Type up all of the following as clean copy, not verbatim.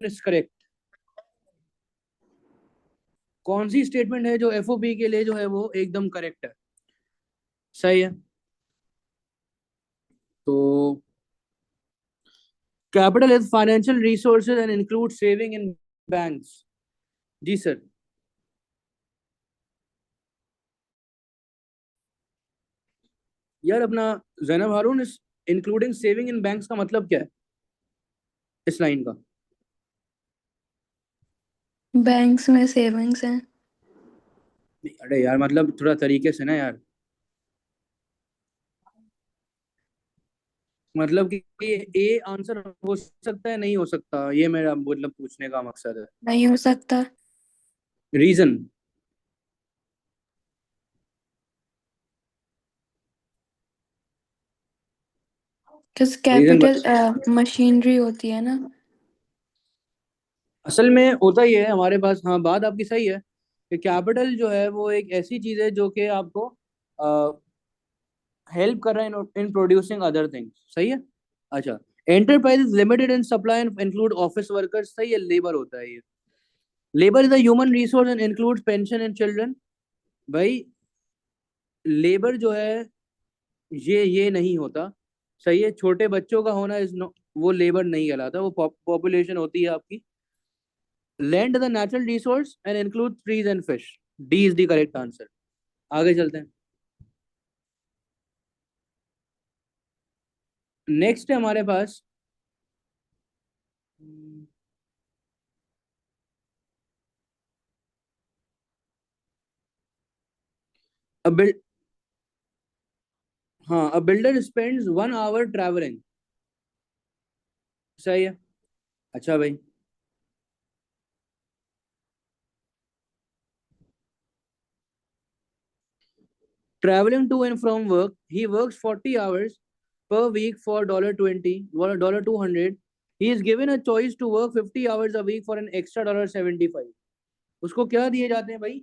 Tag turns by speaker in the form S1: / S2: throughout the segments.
S1: Is correct? कौन सी statement है जो एफओबी के लिए जो है वो एकदम करेक्ट है? सही है। तो capital is financial resources and include saving in banks. जी सर। यार अपना जैनब हारून, इस इंक्लूडिंग सेविंग इन बैंक्स का मतलब क्या है इस लाइन का?
S2: बैंक्स में सेविंग्स हैं।
S1: अरे यार मतलब थोड़ा तरीके से ना यार। मतलब कि ए आंसर हो सकता है, नहीं हो सकता, ये मेरा मतलब पूछने का मकसद है।
S2: नहीं हो सकता।
S1: रीजन?
S2: किस
S1: रीजन
S2: कैपिटल
S1: बता।
S2: मशीनरी होती है ना।
S1: असल में होता ही है हमारे पास, हाँ बात आपकी सही है कि कैपिटल जो है वो एक ऐसी चीज है जो कि आपको हेल्प कर रहा है इन प्रोड्यूसिंग अदर थिंग्स। सही है। अच्छा। Enterprise limited in supply and include office workers. सही है, लेबर होता है ये। Labour is a human resource and includes pension and children. भाई लेबर जो है ये नहीं होता। सही है, छोटे बच्चों का होना इज नो, वो लेबर नहीं कहलाता, वो पॉपुलेशन होती है आपकी। Land the natural resource and include trees and fish. D is the correct answer. आगे चलते हैं। नेक्स्ट है हमारे पास। अ बिल्ड हाँ, a builder spends 1 hour travelling. सही है। अच्छा भाई। Travelling to and from work he works 40 hours per week for $20, $200. He is given a choice to work 50 hours a week for an extra $75। उसको क्या दिए जाते हैं भाई?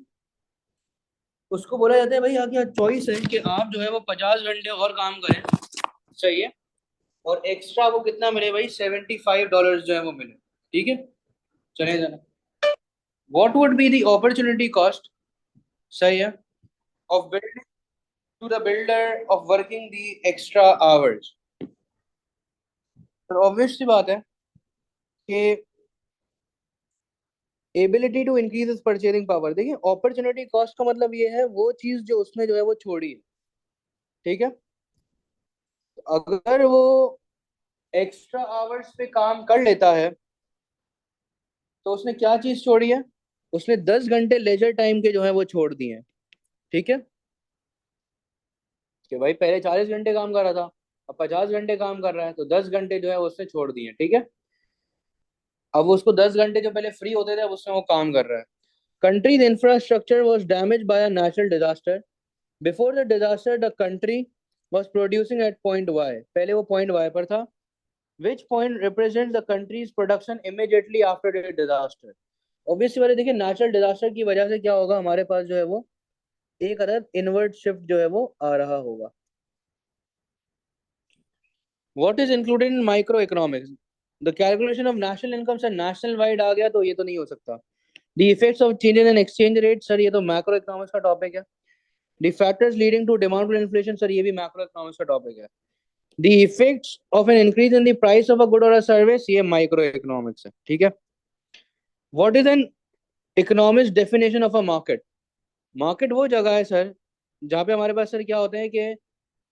S1: उसको बोला जाता है भाई, आपके यहाँ चॉइस है कि आप जो है वो 50 घंटे और काम करें। सही है। और एक्स्ट्रा वो कितना मिले भाई? $75 जो है वो मिले। ठीक है। चले जाना। What would be the opportunity cost? सही है। Of building to the builder of working the extra hours. तो ऑब्वियस सी बात है कि ability to increase purchasing power. देखिए अपॉर्चुनिटी कॉस्ट का मतलब ये है वो चीज जो उसने जो है वो छोड़ी है। ठीक है। तो अगर वो एक्स्ट्रा आवर्स पे काम कर लेता है तो उसने क्या चीज छोड़ी है? उसने 10 घंटे लेजर टाइम के जो है वो छोड़ दिए हैं। ठीक है। कि भाई पहले 40 घंटे काम कर रहा था, अब 50 घंटे काम कर रहा है, तो 10 घंटे जो है वो उसने छोड़ दिए हैं। ठीक है। अब उसको 10 घंटे जो पहले फ्री होते थे अब उसमें वो काम कर रहा है। Country's infrastructure was damage by a natural disaster. Before the disaster the country was producing at point Y. पहले वो पॉइंट वाई पर था। Which point represent the country's production immediately after the disaster. Obviously वाले देखिए natural disaster की वजह से क्या होगा हमारे पास जो है वो एक अदर इनवर्ट शिफ्ट जो है वो आ रहा होगा। What is included in micro economics? The calculation of national income. Sir national wide आ गया तो ये तो नहीं हो सकता। The effects of changes in exchange rate. Sir ये तो मैक्रो इकोनॉमिक्स का टॉपिक है। The factors leading to demand और इन्फ्लेशन। सर ये भी मैक्रो इकोनॉमिक्स का टॉपिक है। The effects of an increase in the price of a good और अ सर्विस। ये माइक्रो इकोनॉमिक्स है। ठीक है। What is N economics definition of a market? Market वो जगह है सर जहाँ पे हमारे पास सर क्या होते हैं कि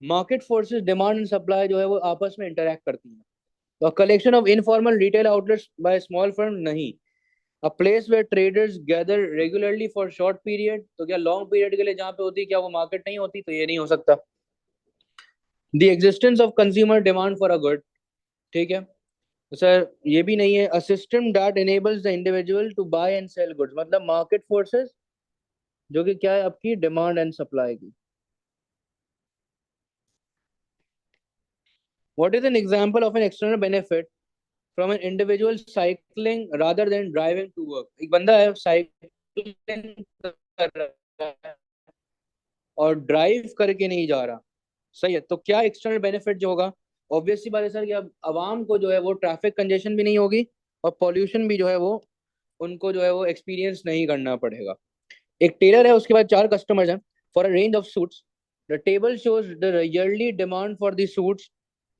S1: market forces demand and supply जो है वो आपस में इंटरेक्ट करती हैं। तो collection of informal retail outlets by small firm नहीं। A place where traders gather regularly for short period. तो क्या लॉन्ग पीरियड के लिए जहाँ पे होती है क्या वो मार्केट नहीं होती? तो ये नहीं हो सकता। The existence of consumer demand for a good. ठीक है। तो सर ये भी नहीं है। A system that enables the individual to buy and sell goods. मतलब मार्केट फोर्सेस जो कि क्या है आपकी डिमांड एंड सप्लाई की। What is an example of an external benefit from an individual cycling rather than driving to work? एक बंदा है साइकिलिंग कर रहा है और ड्राइव करके नहीं जा रहा। सही है। तो क्या एक्सटर्नल बेनिफिट जो होगा? ऑब्वियसली बात है सर कि अब आवाम को जो है वो ट्रैफिक कंजेशन भी नहीं होगी और पॉल्यूशन भी जो है वो उनको जो है वो एक्सपीरियंस नहीं करना पड़ेगा। एक टेलर है, उसके बाद 4 कस्टमर्स हैं। For a range of suits the table shows the yearly demand for the suits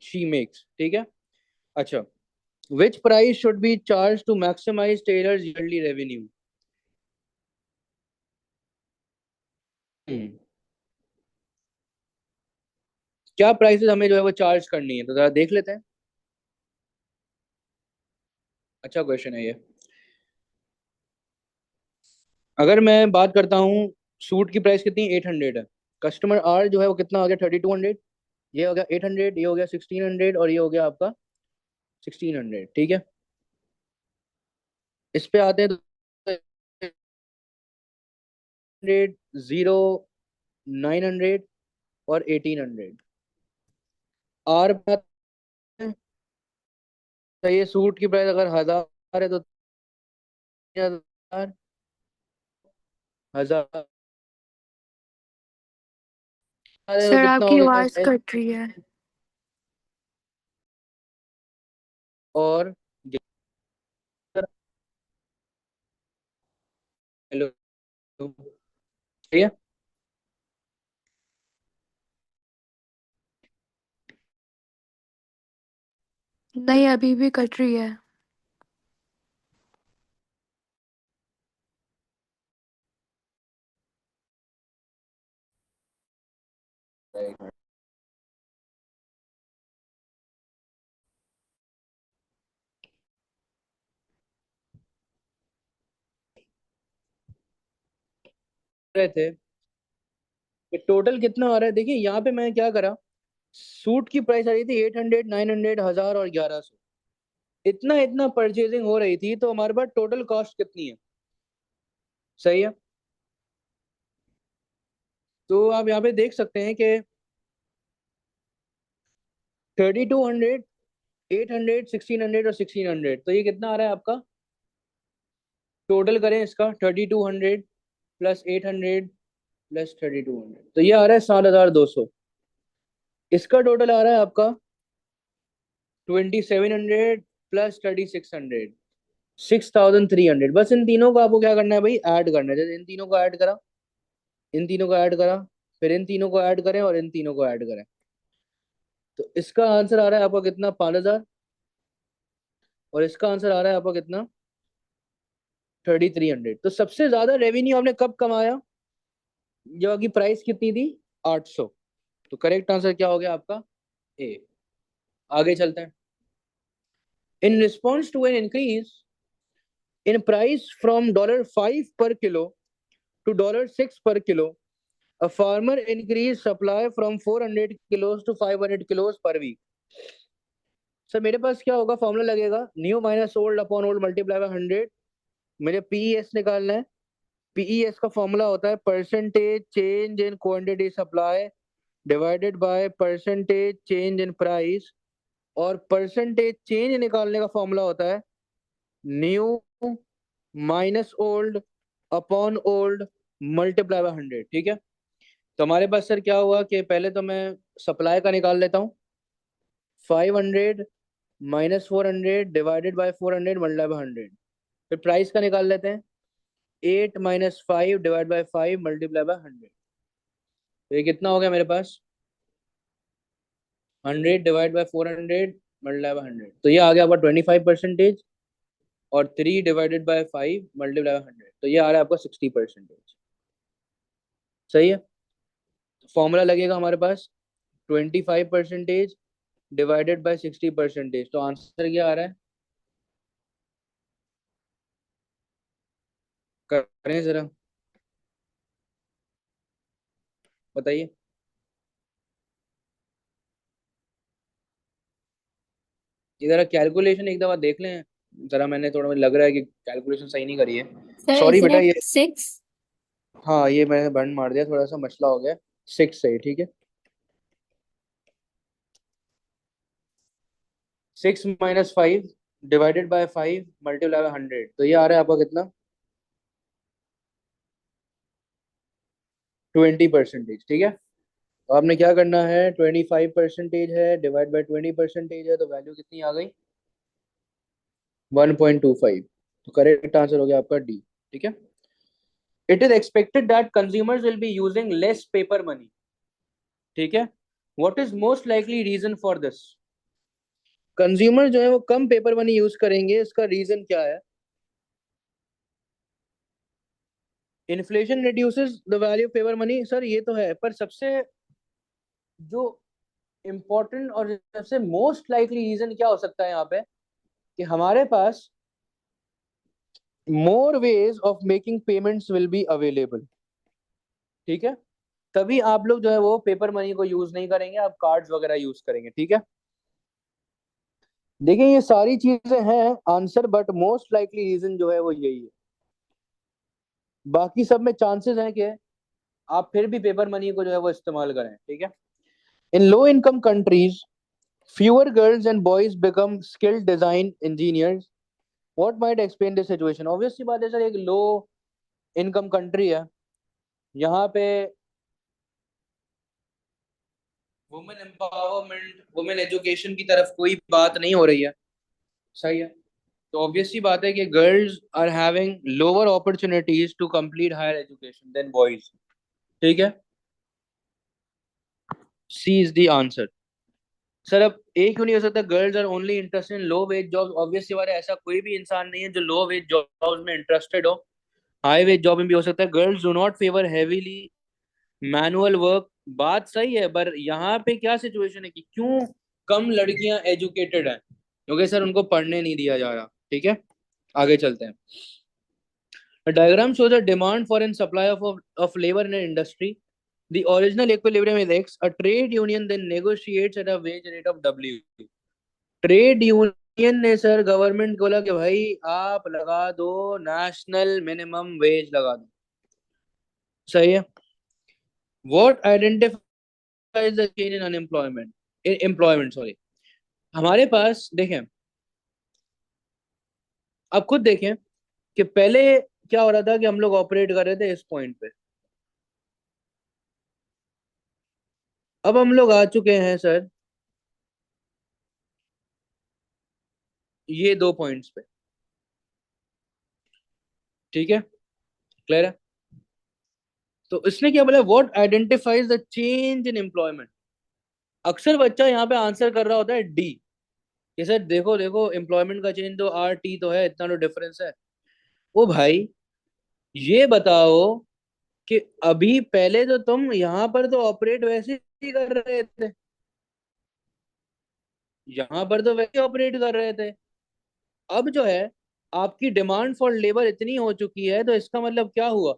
S1: she makes, ठीक है। अच्छा, which price should be charge to maximise tailor's yearly revenue? क्या प्राइसेस हमें जो है वो चार्ज करनी है, तो जरा देख लेते हैं। अच्छा क्वेश्चन है ये। अगर मैं बात करता हूँ, सूट की प्राइस कितनी, 800 है। कस्टमर आर जो है वो कितना हो गया, 3200। ये हो गया 800, ये हो गया 1600, और ये हो गया आपका 1600, ठीक है। इस पे आते हैं तो 100, 0, 900 और 1800। आर पे आते हैं, तो ये सूट की प्राइस अगर 1000 है तो 3000, 1000 है तो
S2: सर
S1: कितना
S2: आपकी
S1: हो गया
S2: आवाज
S1: एस।
S2: कट रही है।
S1: और हेलो, ठीक है।
S2: नहीं, अभी भी कट रही है।
S1: रहे थे कि टोटल कितना आ रहा है। देखिए यहाँ पे मैं क्या करा, सूट की प्राइस आ रही थी 800, 900, 1000 और 1100। इतना इतना परचेजिंग हो रही थी, तो हमारे पास टोटल कॉस्ट कितनी है, सही है। तो आप यहाँ पे देख सकते हैं कि 3200, 800, 1600 और 1600, तो ये कितना आ रहा है आपका। टोटल करें इसका, 3200 प्लस 800 प्लस 3200, तो ये आ रहा है 7200। इसका टोटल आ रहा है आपका 2700 प्लस 3600, 6300। बस इन तीनों को आपको क्या करना है भाई, ऐड करना है। जैसे इन तीनों को ऐड करा, इन तीनों को ऐड करा, फिर इन तीनों को ऐड करें और इन तीनों को ऐड करें, तो इसका आंसर आ रहा है आपका कितना, 5000। और इसका आंसर आ रहा है आपका कितना, 3300। तो सबसे ज्यादा रेवेन्यू आपने कब कमाया, जो आपकी प्राइस कितनी थी, 800। तो करेक्ट आंसर क्या हो गया आपका, ए। आगे चलते हैं। In response to an increase in price from $5 per kilo to $6 per kilo, a farmer increased supply from 400 kilos to 500 kilos per week. Sir मेरे पास क्या होगा, फॉर्मूला लगेगा, new minus old upon old multiply by 100। मुझे PES निकालना है। PES का formula होता है percentage change in quantity supply divided by percentage change in price. और परसेंटेज चेंज निकालने का फॉर्मूला होता है new minus old upon old multiply by 100, ठीक है। तो हमारे पास सर क्या हुआ कि पहले तो मैं सप्लाई का निकाल लेता हूँ, 500 minus 400 divided by 400 multiply by 100। फिर प्राइस का निकाल लेते हैं, 8 - 5 डिवाइड बाय 5 मल्टीप्लाई बाय 100। तो ये कितना हो गया मेरे पास, 100 डिवाइड बाय 400 मल्टीप्लाई बाय 100। तो ये आ गया आपका 25%। और 3 डिवाइडेड बाय 5 मल्टीप्लाई बाय 100, तो ये आ रहा है आपका 60%। सही है। फॉर्मूला लगेगा हमारे पास 25% डिवाइडेड बाय 60%। तो आंसर क्या आ रहा है, करें जरा, बताइए। ये जरा कैलकुलेशन एक दफा देख लें जरा, मैंने थोड़ा, मुझे लग रहा है कि कैलकुलेशन सही नहीं करी है।
S3: Sir,
S1: सॉरी
S3: isn't
S1: बेटा,
S3: it
S1: ये
S3: 6?
S1: हाँ, ये मैंने बंद मार दिया, थोड़ा सा मसला हो गया। 6 सही, ठीक है। 6 - 5 डिवाइडेड बाय 5 मल्टीप्लाई बाय 100, तो ये आ रहा है आपका कितना, 20%, ठीक है। तो आपने क्या करना है, 25% है डिवाइड बाय 20% है, तो वैल्यू कितनी आ गई, 1.25। तो करेक्ट आंसर हो गया आपका डी। ठीक है। It is expected that consumers will be using less paper money. ठीक है। What is most likely reason for this? Consumer जो है वो कम पेपर मनी यूज करेंगे, इसका रीजन क्या है? Inflation reduces the value of paper money, sir ये तो है, पर सबसे जो इम्पोर्टेंट और सबसे मोस्ट लाइकली रीजन क्या हो सकता है यहाँ पे, कि हमारे पास more ways of making payments will be available. ठीक है। तभी आप लोग जो है वो पेपर मनी को यूज नहीं करेंगे, आप कार्ड्स वगैरह यूज करेंगे। ठीक है। देखिए ये सारी चीजें हैं answer, but most likely reason जो है वो यही है। बाकी सब में चांसेस हैं कि आप फिर भी पेपर मनी को जो है वो इस्तेमाल करें। ठीक है। In low income countries fewer girls and boys become skilled design engineers. What might explain this situation? Obvious सी बात है सर, एक लो इनकम कंट्री है, यहाँ पे वुमेन एम्पावरमेंट, वुमेन एजुकेशन की तरफ कोई बात नहीं हो रही है। सही है। तो ऑब्वियस सी बात है कि girls are having lower opportunities to complete higher education than boys. ठीक है। C is the answer. Sir अब एक क्यों नहीं हो सकता girls are only interested in low wage jobs? Obvious सी बात है, ऐसा कोई भी इंसान नहीं है जो लो वेज जॉब्स में इंटरेस्टेड हो। हाई वेज जॉब में भी हो सकता है। Girls do not favour heavily manual work, बात सही है, पर यहाँ पे क्या सिचुएशन है कि क्यों कम लड़कियां एजुकेटेड हैं? क्योंकि सर उनको पढ़ने नहीं दिया जा रहा। ठीक है। आगे चलते हैं। A diagram shows a demand for and supply of labor in an industry. The original equilibrium is X. A trade union then negotiates at a wage rate of W. Trade union ने sir government को बोला कि भाई आप लगा दो national minimum wage लगा दो। सही है। What identifies the change in unemployment, employment sorry. हमारे पास देखें, आप खुद देखें कि पहले क्या हो रहा था कि हम लोग ऑपरेट कर रहे थे इस पॉइंट पे, अब हम लोग आ चुके हैं सर ये दो पॉइंट्स पे। ठीक है। क्लियर है। तो इसने क्या बोला, what identifies the change in employment? अक्सर बच्चा यहाँ पे आंसर कर रहा होता है डी, कि सर देखो देखो एम्प्लॉयमेंट का चेंज तो आर टी तो है, इतना तो डिफरेंस है। ओ भाई ये बताओ कि अभी पहले तो तुम यहाँ पर तो ऑपरेट वैसे ही कर रहे थे, यहाँ पर तो वैसे ऑपरेट कर रहे थे। अब जो है आपकी डिमांड फॉर लेबर इतनी हो चुकी है, तो इसका मतलब क्या हुआ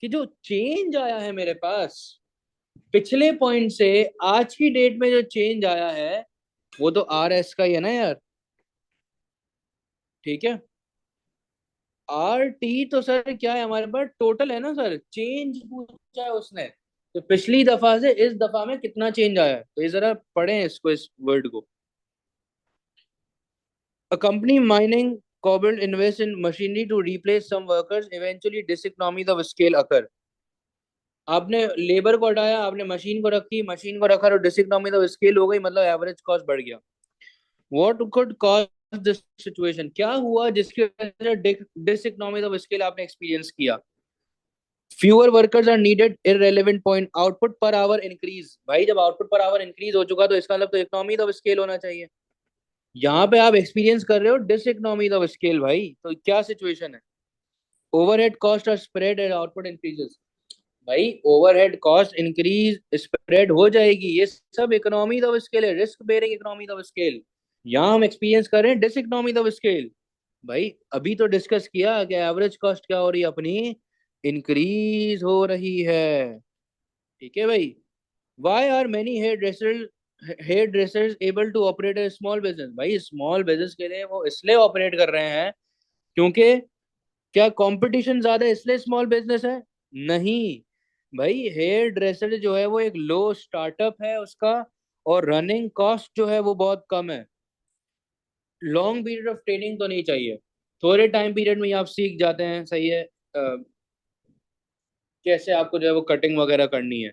S1: कि जो चेंज आया है मेरे पास पिछले पॉइंट से आज की डेट में, जो चेंज आया है वो तो आर एस का ही है ना यार। ठीक है। आर टी तो सर क्या है, हमारे पास टोटल है ना सर, चेंज पूछा है उसने, तो पिछली दफा से इस दफा में कितना चेंज आया है, तो ये जरा पढ़ें इसको, इस वर्ड को। A company mining cobalt invests in machinery to replace some workers. Eventually, diseconomies of scale occur. आपने लेबर को हटाया, आपने मशीन को रखी, मशीन को रखा तो डिसइकोनॉमी ऑफ स्केल हो गई, मतलब एवरेज कॉस्ट बढ़ गया। What could cause this situation? क्या हुआ जिसकी वजह से डिसइकोनॉमी ऑफ स्केल आपने एक्सपीरियंस किया? Fewer workers are needed, irrelevant point, output per hour increase. भाई जब आउटपुट पर आवर इंक्रीज हो चुका तो इसका मतलब तो इकोनॉमी ऑफ स्केल होना चाहिए। यहाँ पे आप एक्सपीरियंस कर रहे हो डिसइकोनॉमी ऑफ स्केल। भाई तो क्या सिचुएशन है? Overhead cost are spread and output increases. भाई ओवरहेड कॉस्ट इंक्रीज स्प्रेड हो जाएगी, ये सब इकोनॉमी ऑफ स्केल है, risk bearing economy of scale. यहाँ हम एक्सपीरियंस कर रहे हैं डिसइकोनॉमी ऑफ स्केल। भाई अभी तो डिस्कस किया कि एवरेज कॉस्ट क्या हो रही है अपनी, इंक्रीज हो रही है। ठीक है भाई। Why are many hair dressers able to operate a small business? भाई स्मॉल बिजनेस के लिए वो इसलिए ऑपरेट कर रहे हैं क्योंकि क्या कंपटीशन ज्यादा है इसलिए स्मॉल बिजनेस है? नहीं भाई, हेयर ड्रेसर जो है वो एक लो स्टार्टअप है उसका, और रनिंग कॉस्ट जो है वो बहुत कम है। लॉन्ग पीरियड ऑफ ट्रेनिंग तो नहीं चाहिए, थोड़े टाइम पीरियड में ही आप सीख जाते हैं। सही है। कैसे आपको जो है वो कटिंग वगैरह करनी है।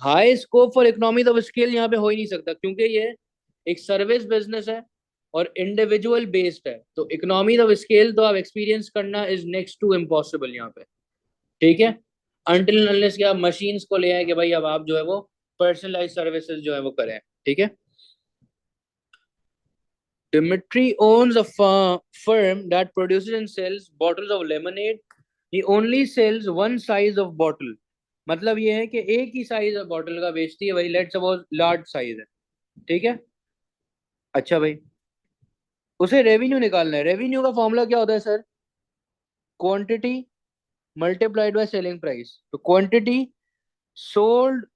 S1: High scope for economy of scale यहाँ पे हो ही नहीं सकता, क्योंकि ये एक सर्विस बिजनेस है, और इंडिविजुअल बेस्ड है, तो इकोनॉमी ऑफ स्केल तो आप एक्सपीरियंस करना इज नेक्स्ट टू इम्पॉसिबल यहाँ पे। ठीक है, अनटिल अनलेस कि आप मशीन्स को ले आए कि भाई अब आप जो है वो पर्सनलाइज सर्विसेज जो है वो करें। ठीक है, Dimitri owns a firm that produces and sells bottles of lemonade. He only sells one size of bottle. मतलब ये है कि एक ही साइज बॉटल का बेचती है, वही लेट्स सपोज लार्ज साइज है। ठीक है, अच्छा भाई, उसे रेवेन्यू निकालना है। रेवेन्यू का फॉर्मूला क्या होता है sir? Quantity multiplied by selling price. तो quantity sold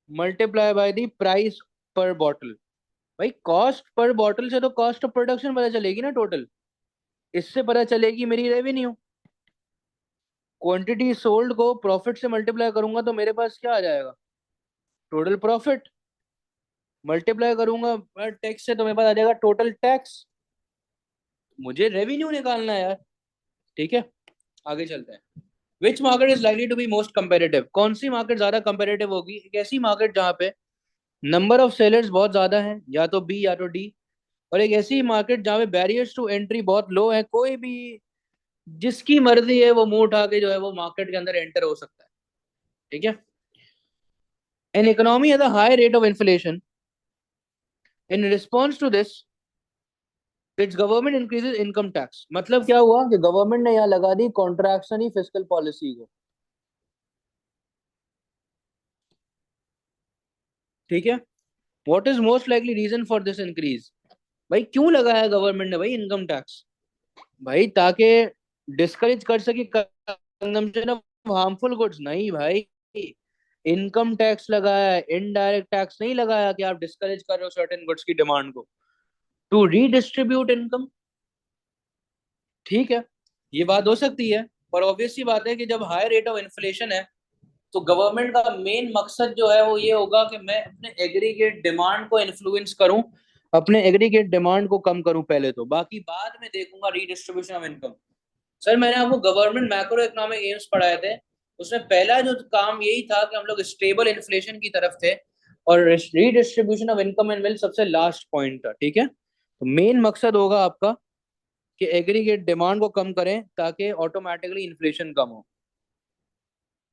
S1: multiply by the price per bottle. भाई कॉस्ट पर बॉटल से तो कॉस्ट ऑफ प्रोडक्शन पता चलेगी ना टोटल, इससे पता चलेगी मेरी रेवेन्यू। क्वांटिटी सोल्ड को प्रॉफिट से मल्टीप्लाई करूंगा तो मेरे पास क्या आ जाएगा? Total profit. मल्टीप्लाई करूंगा टैक्स से तो मेरे पास आ जाएगा टोटल टैक्स। मुझे रेवेन्यू निकालना है यार। ठीक है, आगे चलते हैं। Which market is likely to be most comparative? कौन सी मार्केट ज्यादा कंपेरेटिव होगी? एक ऐसी मार्केट जहां पे नंबर ऑफ सेलर्स बहुत ज्यादा है, या तो बी या तो डी। और एक ऐसी मार्केट जहां पे बैरियर्स टू एंट्री बहुत लो है, कोई भी जिसकी मर्जी है वो मुंह उठा के जो है वो मार्केट के अंदर एंटर हो सकता है। ठीक है, an economy has a high rate of inflation. In response to this, its government increases income tax. मतलब क्या हुआ कि गवर्नमेंट ने यहाँ लगा दी कॉन्ट्रैक्शनरी फिस्कल पॉलिसी को। ठीक है, what is most likely reason for this increase? भाई क्यों लगाया गवर्नमेंट ने भाई इनकम टैक्स? भाई ताकि डिस्करेज कर सके कंजम्पशन ऑफ हार्मफुल गुड्स। नहीं भाई, इनकम टैक्स लगाया है, इनडायरेक्ट टैक्स नहीं लगाया कि आप डिस्करेज कर रहे हो सर्टेन गुड्स की डिमांड को, टू रीडिस्ट्रीब्यूट इनकम। ठीक है, ये बात हो सकती है, पर ऑब्वियस सी बात है कि जब हाई रेट ऑफ इन्फ्लेशन है तो गवर्नमेंट का मेन मकसद जो है वो ये होगा कि मैं अपने एग्रीगेट डिमांड को इन्फ्लुएंस करूं, अपने एग्रीगेट डिमांड को कम करूं पहले, तो बाकी बाद में देखूंगा रीडिस्ट्रीब्यूशन ऑफ इनकम। सर मैंने आपको गवर्नमेंट मैक्रो इकोनॉमिक एम्स पढ़ाए थे, उसमें पहला जो काम यही था कि हम लोग स्टेबल इन्फ्लेशन की तरफ थे, और redistribution of income and wealth सबसे लास्ट पॉइंट था। ठीक है, तो मेन मकसद होगा आपका कि एग्रीगेट डिमांड को कम करें ताकि ऑटोमेटिकली इन्फ्लेशन कम हो।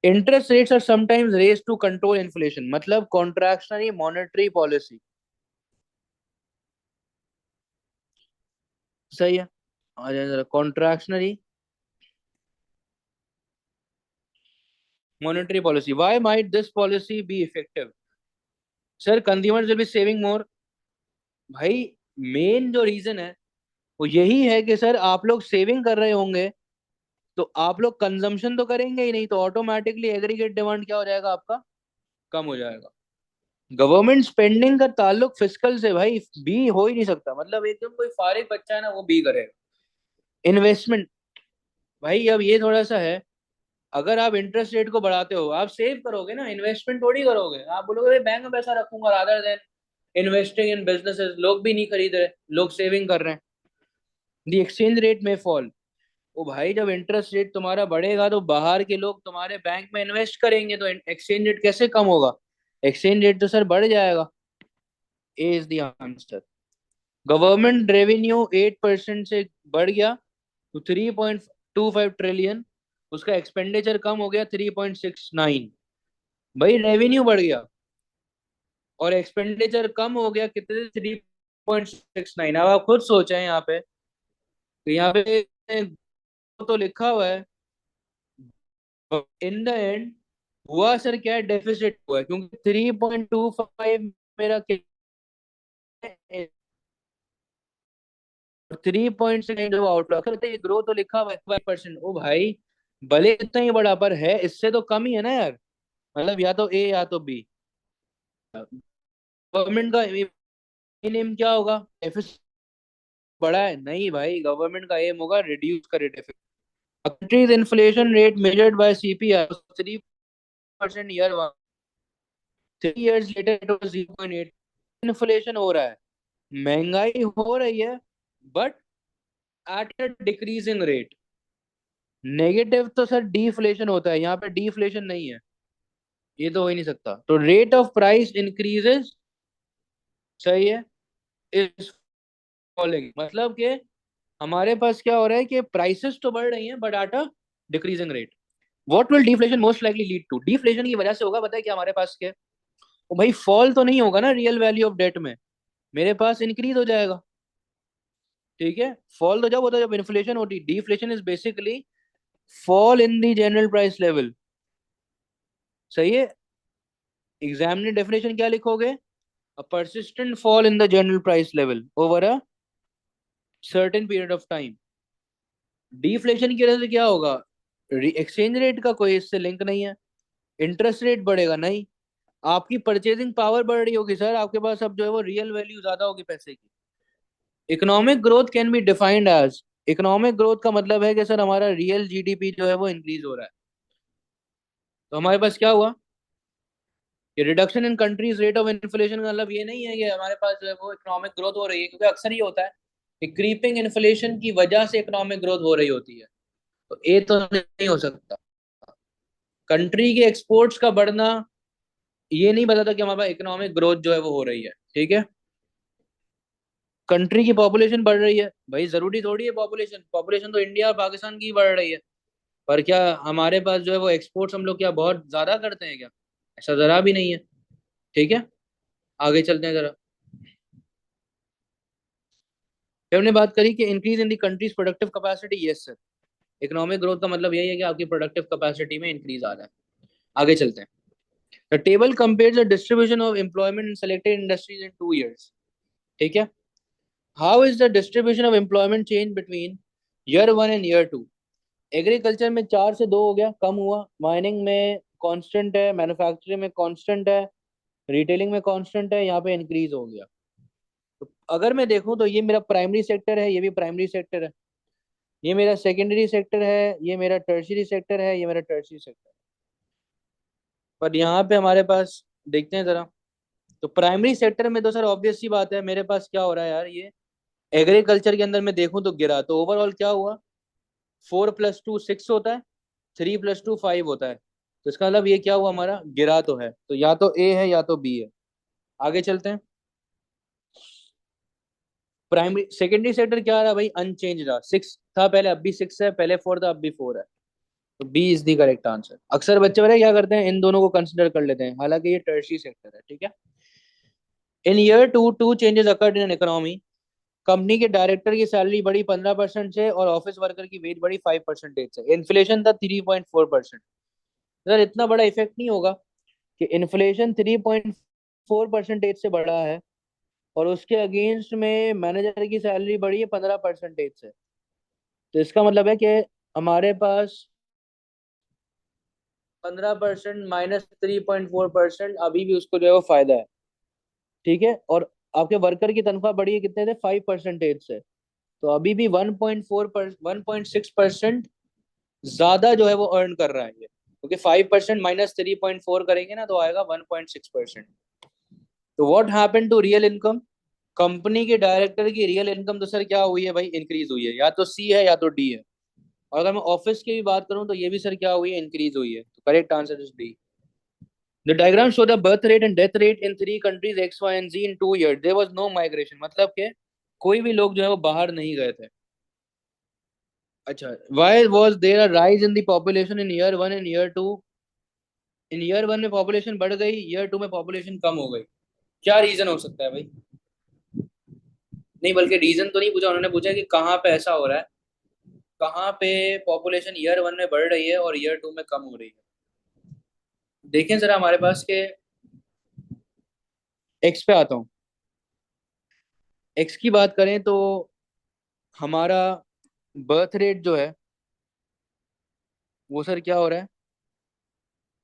S1: Interest rates are sometimes raise to control inflation, मतलब कॉन्ट्रैक्शनरी मॉनेटरी पॉलिसी। सही है, आ जाए जरा contractionary monetary policy. Why might this policy be effective? Sir consumers will be saving more. भाई मेन जो रीजन है वो यही है कि सर आप लोग सेविंग कर रहे होंगे तो आप लोग कंजम्पशन तो करेंगे ही नहीं, तो ऑटोमेटिकली एग्रीगेट डिमांड क्या हो जाएगा आपका? कम हो जाएगा। गवर्नमेंट स्पेंडिंग का ताल्लुक फिस्कल से भाई बी हो ही नहीं सकता, मतलब एकदम कोई फारिग बच्चा है ना वो बी करेगा। इन्वेस्टमेंट, भाई अब ये थोड़ा सा है, अगर आप इंटरेस्ट रेट को बढ़ाते हो आप सेव करोगे ना, इन्वेस्टमेंट थोड़ी करोगे। आप बोलोगे बैंक में पैसा रखूंगा rather than investing in businesses. लोग भी नहीं खरीद रहे, लोग सेविंग कर रहे हैं। दी एक्सचेंज रेट में फॉल। ओ भाई जब इंटरेस्ट रेट तुम्हारा बढ़ेगा तो बाहर के लोग तुम्हारे बैंक में इन्वेस्ट करेंगे, तो एक्सचेंज रेट कैसे कम होगा? एक्सचेंज रेट तो सर बढ़ जाएगा। A is the answer. Government revenue 8% से बढ़ गया तो 3.25 ट्रिलियन। उसका एक्सपेंडिचर कम हो गया 3.69। भाई रेवेन्यू बढ़ गया और एक्सपेंडिचर कम हो गया कितने? 3.69। अब आप खुद सोचें यहाँ पे, तो यहाँ पे तो लिखा हुआ है, इन द एंड हुआ सर क्या? डेफिसिट हुआ है, क्योंकि 3.25 मेरा 3.6 जो आउटलुक है, ये ग्रोथ तो लिखा हुआ है 5%। ओ भाई भले इतना ही बड़ा पर है, इससे तो कम ही है ना यार, मतलब या तो ए या तो बी। गवर्नमेंट का एम क्या होगा? डेफिसिट बड़ा है नहीं भाई, गवर्नमेंट का एम होगा रिड्यूस करे deficit. Country's inflation rate measured by CPR 3% year 3 years later it was 0.8। इन्फ्लेशन हो रहा है, महंगाई हो रही है, but at a decreasing rate. Negative तो सर डीफ्लेशन होता है, यहाँ पे डीफ्लेशन नहीं है, ये तो हो ही नहीं सकता। तो रेट ऑफ प्राइस इंक्रीजेस, सही है, इज फॉलिंग, मतलब कि हमारे पास क्या हो रहा है कि प्राइसेस तो बढ़ रही हैं but at a decreasing rate. What will deflation most likely lead to? Deflation की वजह से होगा, पता है क्या हमारे पास क्या? वो भाई फॉल तो नहीं होगा ना रियल वैल्यू ऑफ डेट में, मेरे पास इंक्रीज हो जाएगा। ठीक है, फॉल तो जब होता है जब इन्फ्लेशन होती है। Deflation is basically fall in the general price level. सही है। एग्जाम ने डेफिनेशन क्या लिखोगे? अ persistent fall in the general price level over a certain period of time। Deflation की वजह से क्या होगा? एक्सचेंज रेट का कोई इससे लिंक नहीं है। इंटरेस्ट रेट बढ़ेगा नहीं, आपकी परचेजिंग पावर बढ़ रही होगी सर, आपके पास अब जो है वो रियल वैल्यू ज्यादा होगी पैसे की। Economic growth can be defined as, economic growth का मतलब है कि सर हमारा रियल जीडीपी जो है वो इंक्रीज हो रहा है। तो हमारे पास क्या हुआ? ये reduction in countries rate of inflation का मतलब ये नहीं है कि हमारे पास जो है वो इकोनॉमिक ग्रोथ हो रही है, क्योंकि अक्सर ये होता है कि क्रीपिंग इन्फ्लेशन की वजह से इकोनॉमिक ग्रोथ हो रही होती है। तो ये तो नहीं हो सकता। कंट्री के एक्सपोर्ट्स का बढ़ना ये नहीं बताता कि हमारे पास इकोनॉमिक ग्रोथ जो है वो हो रही है। ठीक है, कंट्री की पॉपुलेशन बढ़ रही है, भाई जरूरी थोड़ी है पॉपुलेशन, पॉपुलेशन तो इंडिया और पाकिस्तान की बढ़ रही है, पर क्या हमारे पास जो है वो एक्सपोर्ट्स हम लोग क्या बहुत ज्यादा करते हैं क्या? ऐसा जरा भी नहीं है। ठीक है, आगे चलते हैं जरा। फिर हमने बात करी कि increase in the countries productive capacity. Yes sir, economic growth का मतलब यही है कि आपकी प्रोडक्टिव कैपेसिटी में इंक्रीज आ रहा है। आगे चलते हैं। The table compares the distribution of employment in selected industries in 2 years। ठीक है, how is the distribution of employment change between year 1 and year 2? Agriculture में 4 से 2 हो गया, कम हुआ। माइनिंग में कांस्टेंट है, मैन्युफैक्चरिंग में कांस्टेंट है, रिटेलिंग में कांस्टेंट है, यहाँ पे इंक्रीज हो गया। तो अगर मैं देखूं तो ये मेरा प्राइमरी सेक्टर है, ये भी प्राइमरी सेक्टर है, ये मेरा सेकेंडरी सेक्टर है, ये मेरा टर्शियरी सेक्टर है, ये मेरा टर्शियरी सेक्टर है। पर यहाँ पे हमारे पास देखते हैं जरा, तो प्राइमरी सेक्टर में तो सर ऑब्वियस सी बात है मेरे पास क्या हो रहा है यार, ये एग्रीकल्चर के अंदर मैं देखूं तो गिरा, तो ओवरऑल क्या हुआ? 4+2 6 होता है, 3+2 5 होता है। तो इसका मतलब ये क्या हुआ हमारा? गिरा तो है, तो या तो ए है या तो बी है। आगे चलते हैं। प्राइमरी सेकेंडरी सेक्टर क्या रहा भाई? अनचेंज रहा, 6 था पहले, अब भी 6 है, पहले 4 था अब भी 4 है। तो B is the correct answer. अक्सर बच्चे बड़े क्या करते हैं, इन दोनों को कंसिडर कर लेते हैं, हालांकि ये टर्शियरी सेक्टर है। ठीक है, in year 2 two changes occurred in economy. Company के डायरेक्टर की सैलरी बढ़ी 15% से और ऑफिस वर्कर की वेज बढ़ी 5% से। इन्फ्लेशन था 3.4%। सर इतना बड़ा इफेक्ट नहीं होगा कि इन्फ्लेशन 3.4% से बढ़ा है और उसके अगेंस्ट में मैनेजर की सैलरी बढ़ी है 15% से। तो इसका मतलब है कि हमारे पास 15% -3.4% अभी भी उसको जो है वो फायदा है। ठीक है, और आपके वर्कर की तनख्वाह बढ़ी है कितने थे? 5% से। तो अभी भी 1.6% ज्यादा जो है वो अर्न कर रहा है ये, क्योंकि 5% -3.4 करेंगे ना तो आएगा 1.6%। तो what happen to real income? Company के डायरेक्टर की रियल इनकम तो सर क्या हुई है भाई? इंक्रीज हुई है, या तो सी है या तो डी है। और अगर मैं ऑफिस की भी बात करूं तो ये भी सर क्या हुई है? इंक्रीज हुई है। तो correct answer is D. The diagram show the birth rate and death rate in 3 countries X Y and Z in 2 years। There was no migration, मतलब के कोई भी लोग जो है वो बाहर नहीं गए थे। अच्छा, why was there a rise in the population in year 1 and year 2? In year 1 में पॉपुलेशन बढ़ गई, ईयर 2 में पॉपुलेशन कम हो गई। क्या रीजन हो सकता है भाई? नहीं, बल्कि रीजन तो नहीं पूछा उन्होंने, पूछा कि कहाँ पे ऐसा हो रहा है, कहाँ पे पॉपुलेशन ईयर 1 में बढ़ रही है और ईयर 2 में कम हो रही है। देखें जरा हमारे पास के एक्स पे आता हूँ। एक्स की बात करें तो हमारा बर्थ रेट जो है वो सर क्या हो रहा है?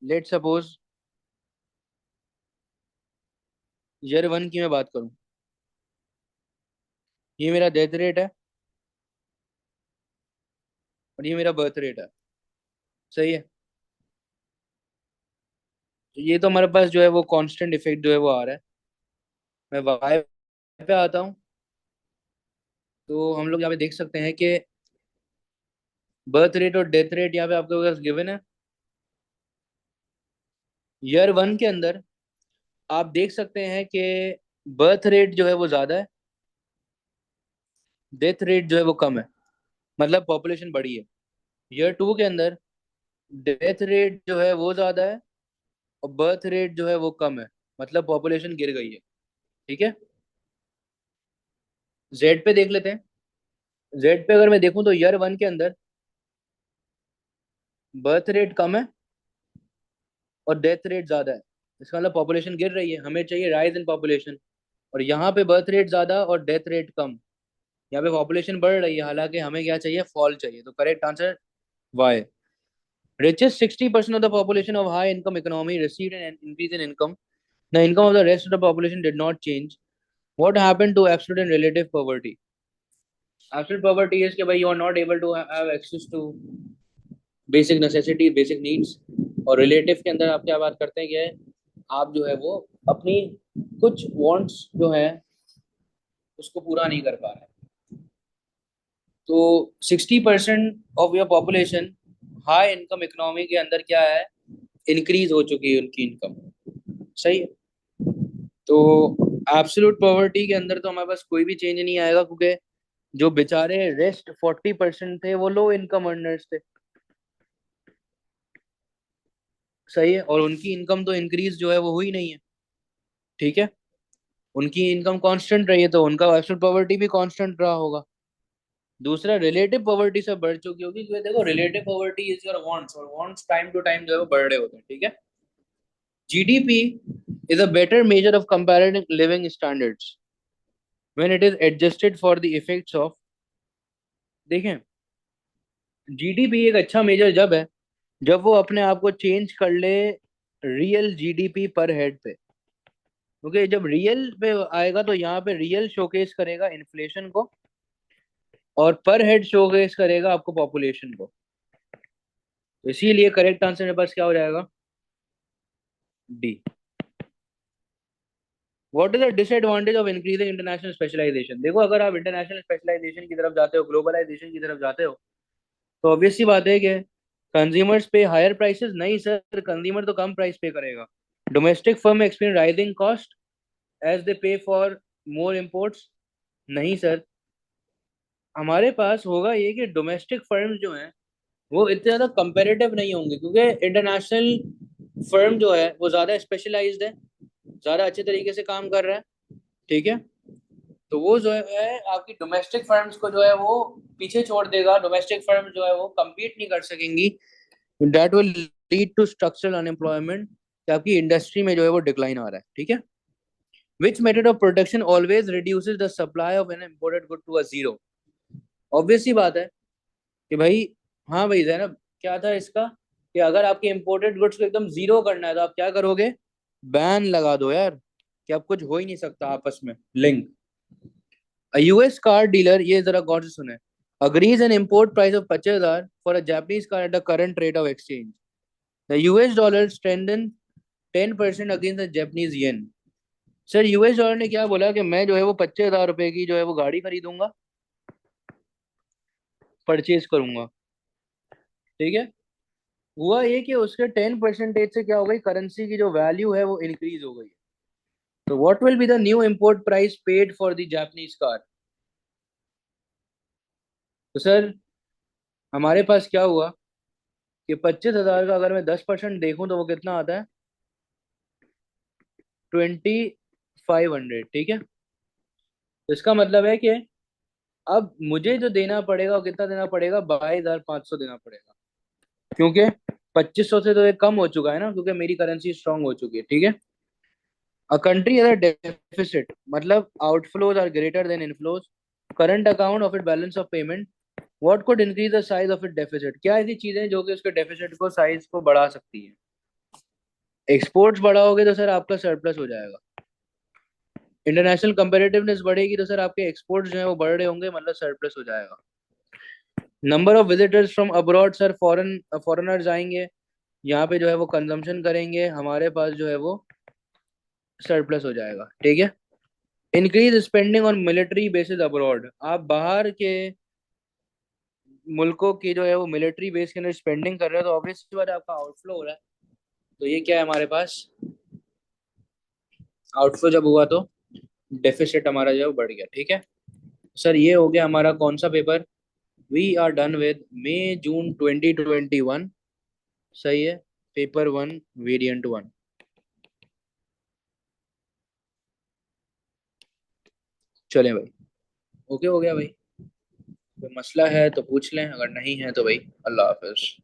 S1: लेट सपोज ईयर 1 की मैं बात करूँ, ये मेरा डेथ रेट है और ये मेरा बर्थ रेट है। सही है, तो ये तो हमारे पास जो है वो कांस्टेंट इफेक्ट जो है वो आ रहा है। मैं वाई पे आता हूँ, तो हम लोग यहाँ पे देख सकते हैं कि बर्थ रेट और डेथ रेट यहाँ पे आपके पास गिवन है। ईयर 1 के अंदर आप देख सकते हैं कि बर्थ रेट जो है वो ज्यादा है डेथ रेट जो है वो कम है, मतलब पॉपुलेशन बढ़ी है। ईयर 2 के अंदर डेथ रेट जो है वो ज्यादा है और बर्थ रेट जो है वो कम है, मतलब पॉपुलेशन गिर गई है। ठीक है। जेड पे देख लेते हैं। जेड पे अगर मैं देखूं तो ईयर 1 के अंदर बर्थ रेट कम है और डेथ रेट ज्यादा है। इसका मतलब पॉपुलेशन गिर रही है, हमें चाहिए राइज इन पॉपुलेशन। और यहाँ पे बर्थ रेट ज्यादा और डेथ रेट कम, यहाँ पे पॉपुलेशन बढ़ रही है, हालांकि हमें क्या चाहिए, फॉल चाहिए। तो correct answer Y. Richest 60% of the population of high income economy received an increase in income. The income of the rest of the population did not change. What happened to absolute and relative poverty? Absolute poverty is कि भाई you are not able to have access to basic necessity, basic needs। और relative के अंदर आप क्या बात करते हैं कि आप जो है वो अपनी कुछ wants जो है उसको पूरा नहीं कर पा रहे। तो 60% of your population high income economy के अंदर क्या है, इंक्रीज हो चुकी है उनकी इनकम। सही है। तो एब्सोल्यूट पॉवर्टी के अंदर तो हमारे पास कोई भी चेंज नहीं आएगा, क्योंकि जो बेचारे रेस्ट 40% थे वो लो इनकम अर्नर्स थे। सही है। और उनकी इनकम तो इंक्रीज जो है वो हुई नहीं है। ठीक है। उनकी इनकम कांस्टेंट रही है तो उनका एब्सोल्यूट पॉवर्टी भी कांस्टेंट रहा होगा। दूसरा, रिलेटिव पॉवर्टी से बढ़ चुकी होगी, क्योंकि देखो relative poverty is your wants, और वांट्स टाइम टू टाइम जो है वो बढ़ रहे होते हैं। ठीक है। GDP is a better measure of comparative living standards when it is adjusted for the effects of. देखें, जीडीपी एक अच्छा मेजर जब है जब वो अपने आप को चेंज कर ले रियल जीडीपी पर हेड पे। क्योंकि जब रियल पे आएगा तो यहाँ पे रियल शोकेस करेगा इन्फ्लेशन को, और पर हेड शोकेस करेगा आपको पॉपुलेशन को। तो इसीलिए करेक्ट आंसर मेरे पास क्या हो जाएगा, D. What is the disadvantage of increasing international specialization? देखो, अगर आप इंटरनेशनल स्पेशलाइजेशन की तरफ जाते हो, ग्लोबलाइजेशन की तरफ जाते हो, तो ऑब्वियस सी बात है कि कंज्यूमर्स पे हायर प्राइसेस। नहीं सर, कंज्यूमर तो कम प्राइस पे करेगा। Domestic firm experience rising cost as they pay for more imports. नहीं सर, हमारे पास होगा ये कि डोमेस्टिक फर्म्स जो हैं वो इतने ज़्यादा कंपेरेटिव नहीं होंगे, क्योंकि इंटरनेशनल फर्म जो है वो ज़्यादा स्पेशलाइज्ड है, ज़्यादा अच्छे तरीके से काम कर रहा है। ठीक है। तो वो जो है आपकी डोमेस्टिक फर्म्स को जो है वो पीछे छोड़ देगा। डोमेस्टिक फर्म जो है वो compete नहीं कर सकेंगी। That will lead to structural unemployment, कि आपकी इंडस्ट्री में जो है वो डिक्लाइन आ रहा है। ठीक है। Which method of production always reduces the supply of an imported good to a zero? Obvious सी बात है कि भाई, हाँ भाई जैनब, क्या था इसका, कि अगर आपके इम्पोर्टेड गुड्स को एकदम जीरो करना है तो आप क्या करोगे, बैन लगा दो यार, कि अब कुछ हो ही नहीं सकता आपस में link. A US car dealer, ये जरा गौर से सुने, agrees an import price of 50,000 for a Japanese car at the current rate of exchange. The US dollar strengthened 10% against the Japanese yen. Sir, US dollar ने क्या बोला कि मैं जो है वो 25,000 रुपए की जो है वो गाड़ी खरीदूंगा, परचेज करूंगा। ठीक है। हुआ ये कि उसके 10% से क्या हो गई, करेंसी की जो वैल्यू है वो इंक्रीज हो गई। तो what will be the new import price paid for the Japanese car? तो सर, हमारे पास क्या हुआ कि 25,000 का अगर मैं 10% देखूं तो वो कितना आता है, 2,500। ठीक है। तो इसका मतलब है कि अब मुझे जो देना पड़ेगा वो कितना देना पड़ेगा, 22,500 देना पड़ेगा। क्योंकि 2,500 से तो ये कम हो चुका है ना, क्योंकि मेरी करेंसी स्ट्रांग हो चुकी है। ठीक है। A country has a deficit, मतलब outflows are greater than inflows, current account of it balance of payment, what could increase the size of it deficit? क्या ऐसी चीजें जो कि उसके डेफिसिट को, साइज को बढ़ा सकती है? एक्सपोर्ट्स बढ़ाओगे तो सर आपका सरप्लस हो जाएगा। इंटरनेशनल कंपेरेटिवनेस बढ़ेगी तो सर आपके एक्सपोर्ट्स जो है वो बढ़ रहे होंगे, मतलब सरप्लस हो जाएगा। Number of visitors from abroad, sir foreigners आएंगे यहाँ पे जो है वो कंजम्पशन करेंगे, हमारे पास जो है वो सरप्लस हो जाएगा। ठीक है। Increase spending on military bases abroad, आप बाहर के मुल्कों की जो है वो मिलिट्री बेस के अंदर स्पेंडिंग कर रहे हो तो ऑब्वियस बात है आपका आउटफ्लो हो रहा है। तो ये क्या है हमारे पास, आउटफ्लो जब हुआ तो डेफिसिट हमारा जो है वो बढ़ गया। ठीक है। सर ये हो गया हमारा कौन सा paper? We are done with May June 2021। सही है। Paper one, variant one. चलें भाई। ओके हो गया भाई। कोई मसला है तो पूछ लें, अगर नहीं है तो भाई अल्लाह हाफिज।